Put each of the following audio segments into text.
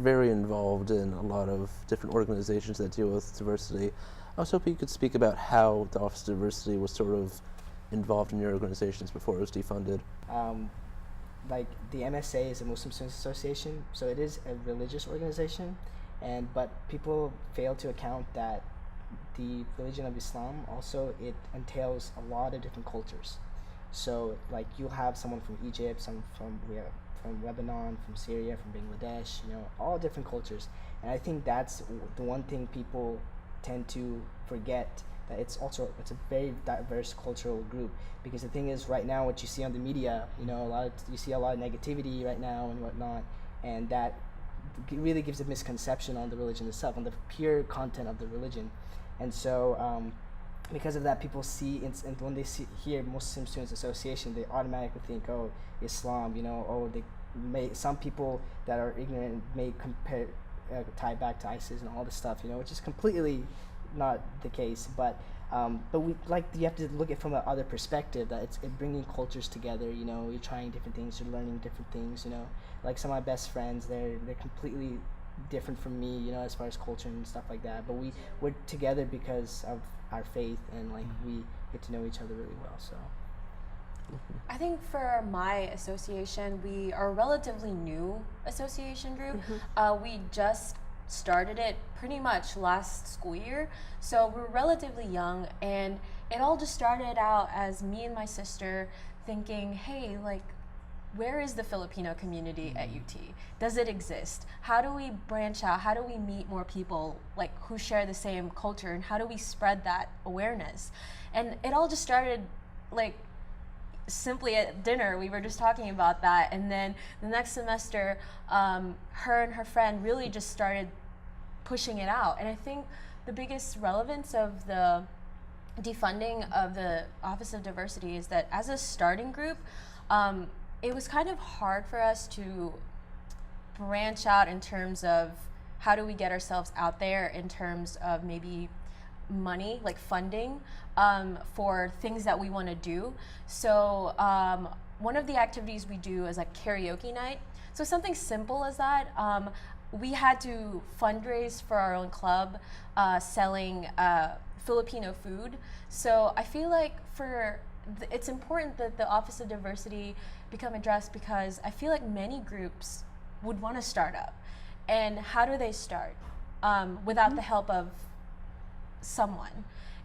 very involved in a lot of different organizations that deal with diversity. I was hoping you could speak about how the Office of Diversity was sort of involved in your organizations before it was defunded. Like the MSA is a Muslim Students Association, so it is a religious organization, but people fail to account that the religion of Islam also, it entails a lot of different cultures. So like you'll have someone from Egypt, some from Lebanon, from Syria, from Bangladesh, all different cultures. And I think that's the one thing people tend to forget, that it's a very diverse cultural group. Because the thing is, right now, what you see on the media, you see a lot of negativity right now and whatnot, and that really gives a misconception on the religion itself, on the pure content of the religion. And so because of that, people see, and when they hear Muslim Students Association, they automatically think, oh, Islam, some people that are ignorant may tie back to ISIS and all this stuff, which is completely not the case. But we you have to look at it from another perspective, that it's bringing cultures together. You're trying different things, you're learning different things. Like some of my best friends, they're completely different from me, as far as culture and stuff like that. But we're together because of our faith, and we get to know each other really well. So I think for my association, we are a relatively new association group. We just started it pretty much last school year, so we're relatively young, and it all just started out as me and my sister thinking, hey, where is the Filipino community at UT? Does it exist? How do we branch out? How do we meet more people who share the same culture, and how do we spread that awareness? And it all just started simply at dinner. We were just talking about that, and then the next semester, her and her friend really just started pushing it out. And I think the biggest relevance of the defunding of the Office of Diversity is that as a starting group, it was kind of hard for us to branch out in terms of how do we get ourselves out there in terms of maybe money, funding for things that we want to do. So one of the activities we do is karaoke night. So something simple as that. We had to fundraise for our own club, selling Filipino food. So I feel like it's important that the Office of Diversity become addressed, because I feel like many groups would want to start up. And how do they start without the help of someone?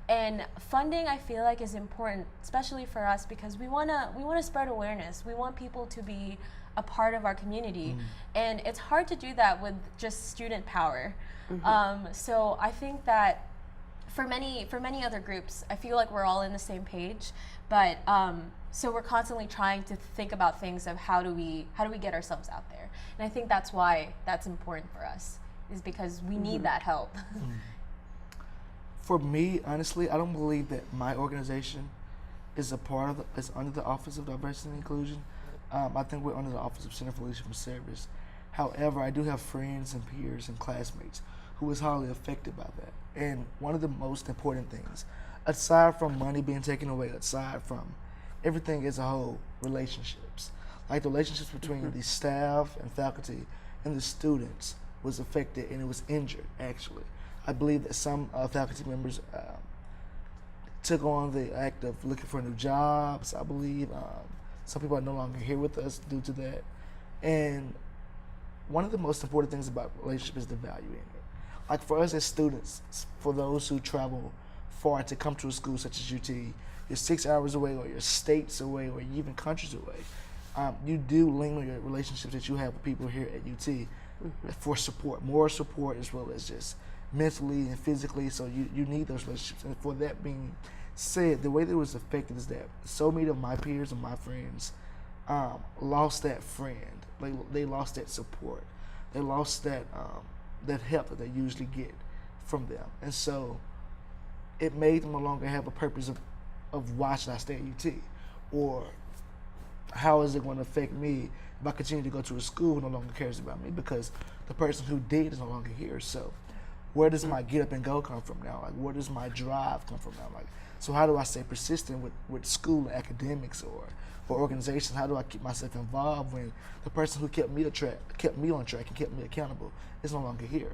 And funding, I feel like, is important, especially for us, because we wanna spread awareness. We want people to be a part of our community, and it's hard to do that with just student power. So I think that for many other groups, I feel like we're all in the same page, but so we're constantly trying to think about things of how do we get ourselves out there. And I think that's why that's important for us, is because we need that help. For me, honestly, I don't believe that my organization is under the Office of Diversity and Inclusion. I think we're under the Office of Center for Leadership and Service. However, I do have friends and peers and classmates who is highly affected by that. And one of the most important things, aside from money being taken away, aside from everything as a whole, relationships. The relationships between the staff and faculty and the students was affected, and it was injured, actually. I believe that some faculty members took on the act of looking for new jobs, I believe. Some people are no longer here with us due to that. And one of the most important things about relationship is the value in it. For us as students, for those who travel far to come to a school such as UT, you're 6 hours away, or you're states away, or even countries away. You do lean on your relationships that you have with people here at UT for support, more support, as well as just mentally and physically. So you need those relationships. And for that being said, the way that it was affected is that so many of my peers and my friends lost that friend. They lost that support. They lost that help that they usually get from them. And so it made them no longer have a purpose of why should I stay at UT, or how is it going to affect me if I continue to go to a school who no longer cares about me, because the person who did is no longer here. So where does my get up and go come from now? Where does my drive come from now? So how do I stay persistent with school and academics or organizations? How do I keep myself involved when the person who kept me on track and kept me accountable is no longer here?